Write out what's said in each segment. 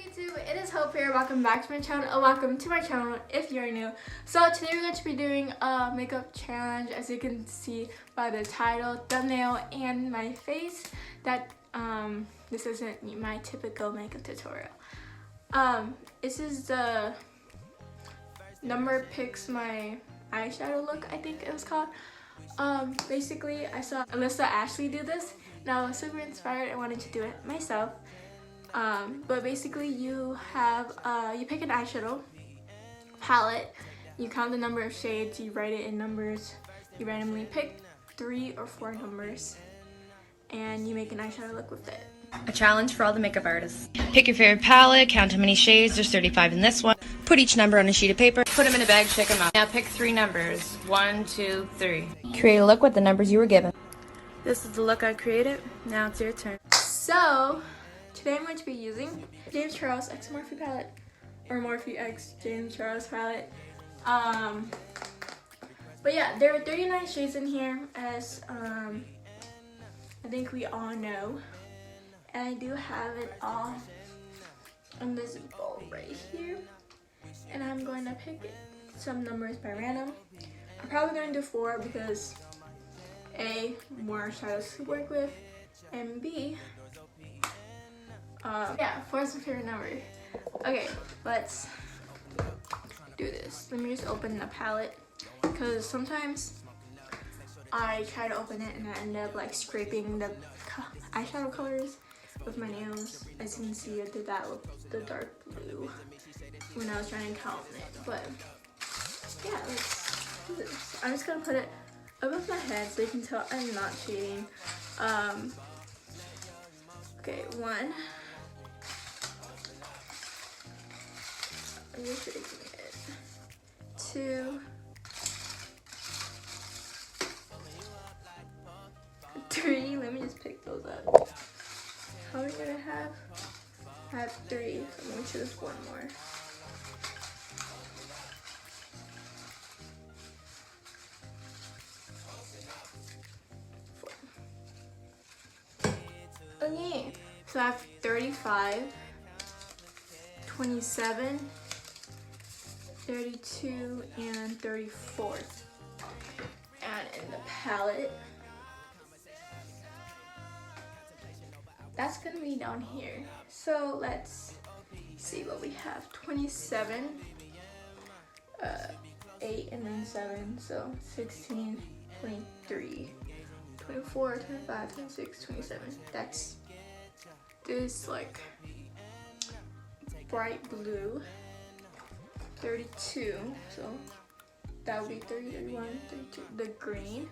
YouTube, it is Hope here. Welcome back to my channel. Welcome to my channel if you're new. So today we're going to be doing a makeup challenge, as you can see by the title, thumbnail, and my face. That this isn't my typical makeup tutorial. This is the number picks my eyeshadow look, I think it was called. Basically I saw Alyssa Ashley do this and I was super inspired and wanted to do it myself. But basically you have you pick an eyeshadow palette, you count the number of shades, you write it in numbers, you randomly pick 3 or 4 numbers, and you make an eyeshadow look with it. A challenge for all the makeup artists. Pick your favorite palette, count how many shades, there's 35 in this one. Put each number on a sheet of paper, put them in a bag, shake them out. Now pick 3 numbers, 1, 2, 3. Create a look with the numbers you were given. This is the look I created, now it's your turn. So, today I'm going to be using James Charles X Morphe palette, or Morphe X James Charles palette. But yeah, there are 39 shades in here, as I think we all know. And I do have it all in this bowl right here. And I'm going to pick some numbers by random. I'm probably going to do 4 because A, more shadows to work with, and B, yeah, 4 is my favorite number. Okay, let's do this. Let me just open the palette, because sometimes I try to open it and I end up like scraping the eyeshadow colors with my nails. As you can see, I did that with the dark blue when I was trying to count it. But yeah, let's do this. I'm just gonna put it above my head so you can tell I'm not cheating. Okay, 1. I'm just shaking it. 2. 3. Let me just pick those up. How are we gonna have? I have 3, so I'm gonna choose 1 more. 4. Okay, so I have 35, 27, 32, and 34. And in the palette, that's gonna be down here. So let's see what we have. 27, 8, and then 7. So 16, 23, 24, 25, 26, 27. That's this like bright blue. 32. So that would be 30, 31, 32. The green,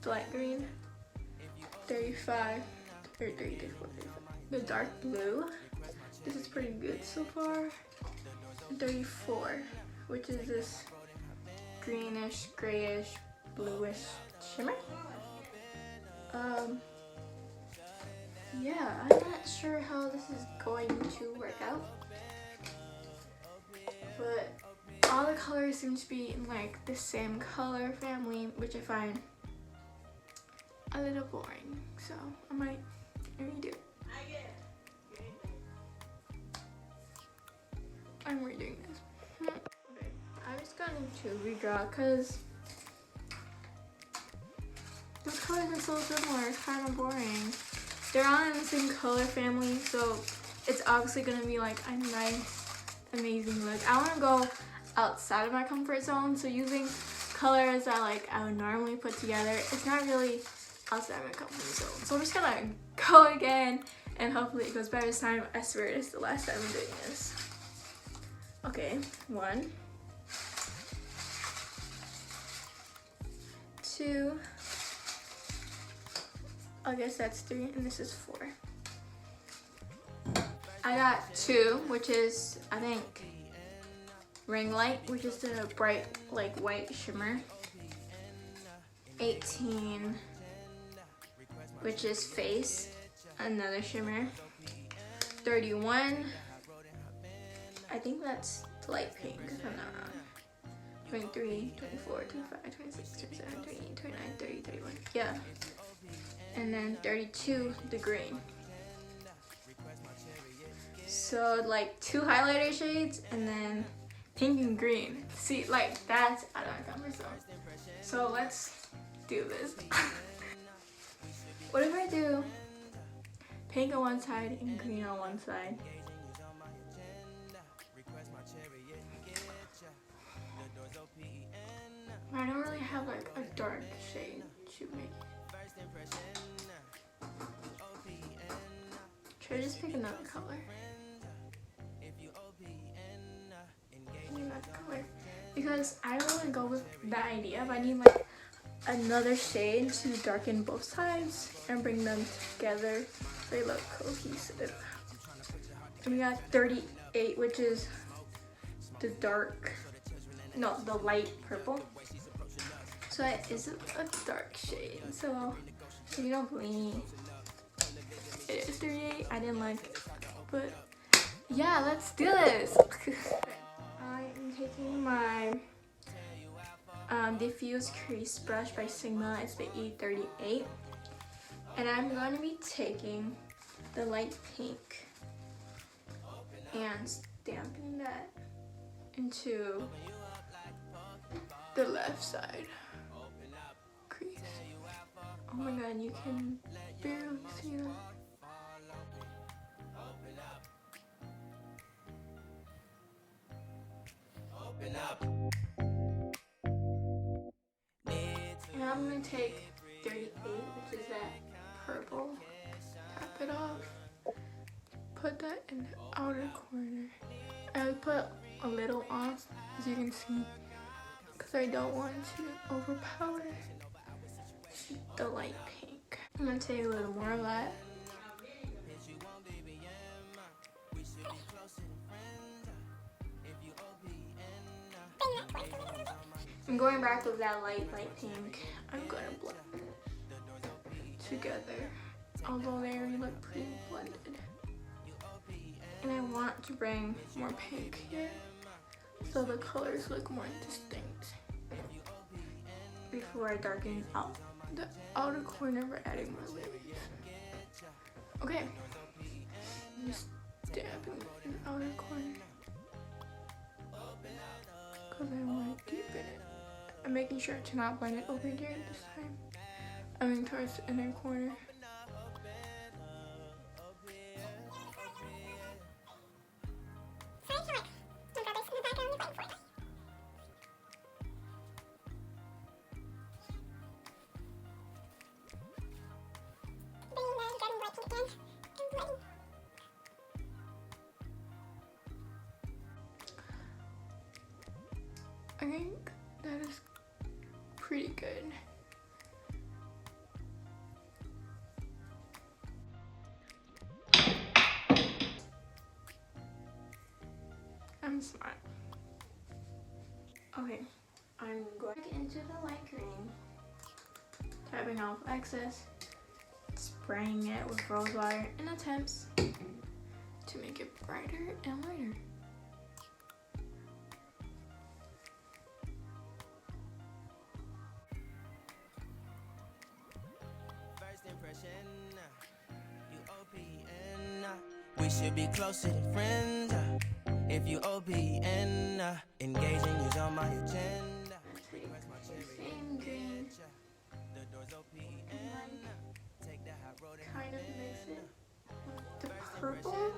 the light green. 35. 33, 34, 35. The dark blue. This is pretty good so far. 34, which is this greenish, grayish, bluish shimmer. Yeah, I'm not sure how this is going to work out, but all the colors seem to be in like the same color family, which I find a little boring. So I might redo. I'm redoing this. Okay, I was going to redraw because those colors are so similar. It's kind of boring. They're all in the same color family, so it's obviously gonna be like a nice, amazing look. I want to go outside of my comfort zone, so using colors that like I would normally put together, it's not really outside my comfort zone. So I'm just gonna go again, and hopefully it goes better this time. I swear it's the last time I'm doing this. Okay, 1, 2, I guess that's 3, and this is 4. I got 2, which is, I think, ring light, which is the bright like white shimmer. 18, which is face, another shimmer. 31, I think that's light pink, if I'm not wrong. 23, 24, 25, 26, 27, 28, 29, 30, 31, yeah. And then 32, the green. So like 2 highlighter shades and then pink and green. See, like that's out of my comfort zone. So let's do this. What if I do pink on one side and green on one side? I don't really have like a dark shade to make. Should I just pick another color? Another color. Because I don't want to go with that idea, but I need like another shade to darken both sides and bring them together so they look cohesive. And we got 38, which is the light purple. So it is a dark shade. So if you don't believe me, it is 38. I didn't like it, but yeah, let's do this. I am taking my diffuse crease brush by Sigma. It's the E38, and I'm going to be taking the light pink and stamping that into the left side crease. Oh my god, you can barely see that. And I'm going to take 38, which is that purple, tap it off, put that in the outer corner. I put a little on, as you can see, because I don't want to overpower the light pink. I'm going to take a little more of that. I'm going back with that light pink. I'm going to blend together, although they already look pretty blended. And I want to bring more pink here so the colors look more distinct before I darken out the outer corner by adding more layers. Okay, just dab in the outer corner because I want to deepen it. I'm making sure to not blend it over here this time. I mean towards the inner corner. I think that is pretty good. I'm smart. Okay, I'm going into the light green, tapping off excess, spraying it with rose water in attempts to make it brighter and lighter. We should be closer than friends. If you OPN, engaging is on my agenda. Same green. Kind of mix it with the purple.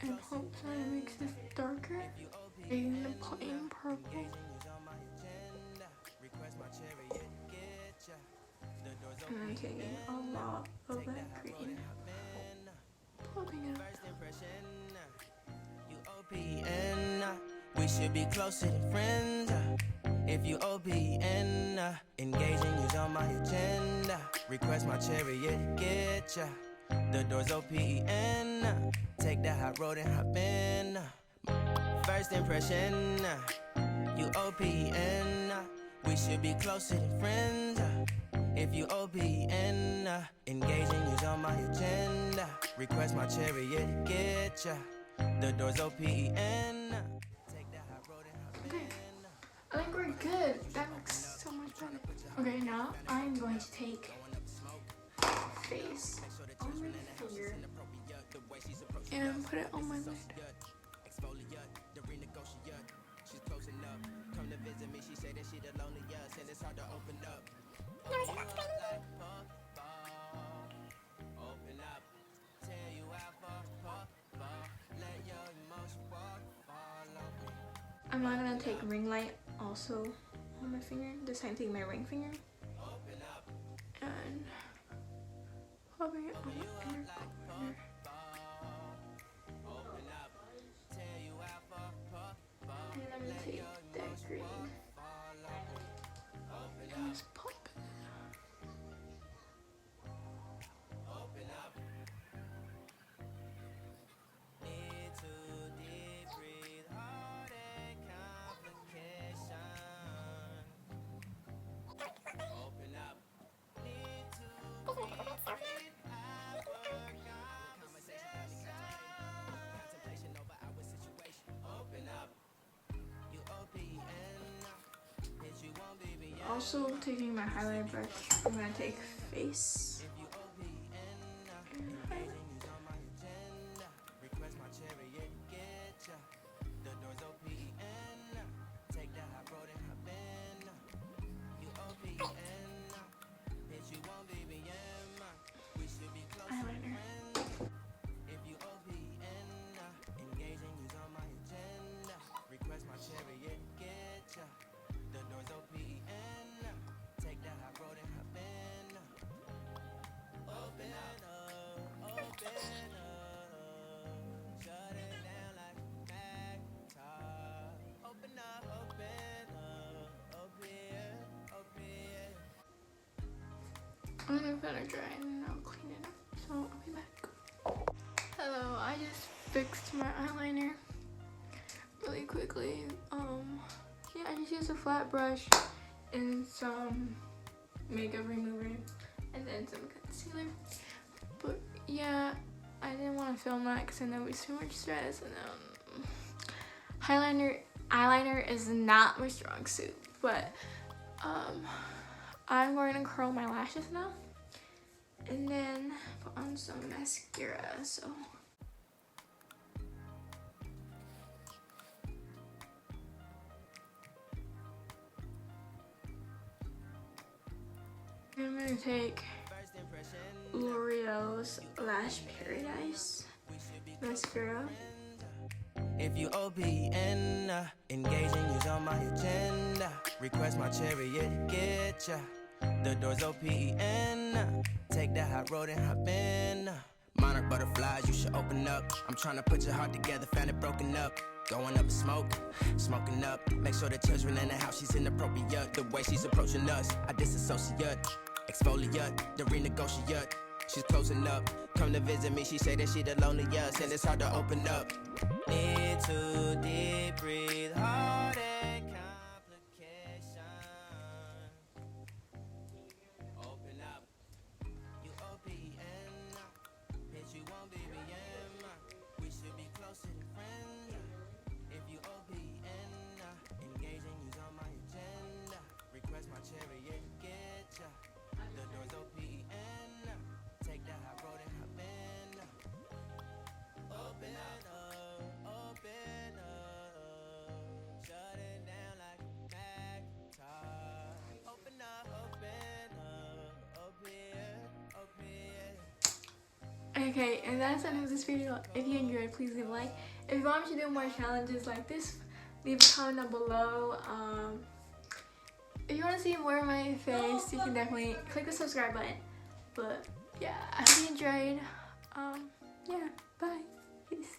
And hope that it makes this darker. And the plain purple. And I'm taking a lot of that green, plugging it up. We should be closer than friends. If you OPN, engaging is on my agenda. Request my chariot, get ya. The door's OPN. Take that hot road and hop in. First impression, you OPN. We should be closer than friends. If you OPN, engaging is on my agenda. Request my chariot, get ya. The door's OPN. Take that hot road and hop in. I think we're good. That looks so much better. Okay, now I'm going to take face on finger and put it on my lid. I'm not gonna take ring light also on my finger, the same thing my ring finger, and hover it on the inner corner. And I'm gonna take that green and just pop it. Also taking my highlight brush, I'm gonna take face. And highlight. Eyeliner. I'm gonna let it dry and then I'll clean it up. So I'll be back. Hello, I just fixed my eyeliner really quickly. Yeah, I just used a flat brush and some makeup remover and then some concealer. But yeah, I didn't want to film that because I know it was too much stress. And eyeliner is not my strong suit, but I'm going to curl my lashes now and then put on some mascara. So I'm going to take L'Oreal's Lash Paradise mascara. If you OPN, engaging you's on my agenda. Request my chariot, get ya. The door's OPN. Take that hot road and hop in. Monarch butterflies, you should open up. I'm trying to put your heart together, found it broken up. Going up in smoke, smoking up. Make sure the children in the house, she's inappropriate. The way she's approaching us, I disassociate. Exfoliate, the renegotiate. She's closing up. Come to visit me, she say that she the loneliest, and it's hard to open up. Need to deep breathe, heartache, complication. Open up, you OPN. Bitch, you won't be BM. We should be closer than friends. If you OPN, engaging you's on my agenda. Request my chariot, get ya. The door's OPN. Take that hot road and hop in. Open up, open up. Shut it down like Macintosh. Open up, open. Okay, and that's the end of this video. If you enjoyed, please leave a like. If you want me to do more challenges like this, leave a comment down below. If you want to see more of my face, you can definitely click the subscribe button. But yeah, I hope you enjoyed. Yeah, bye. Peace.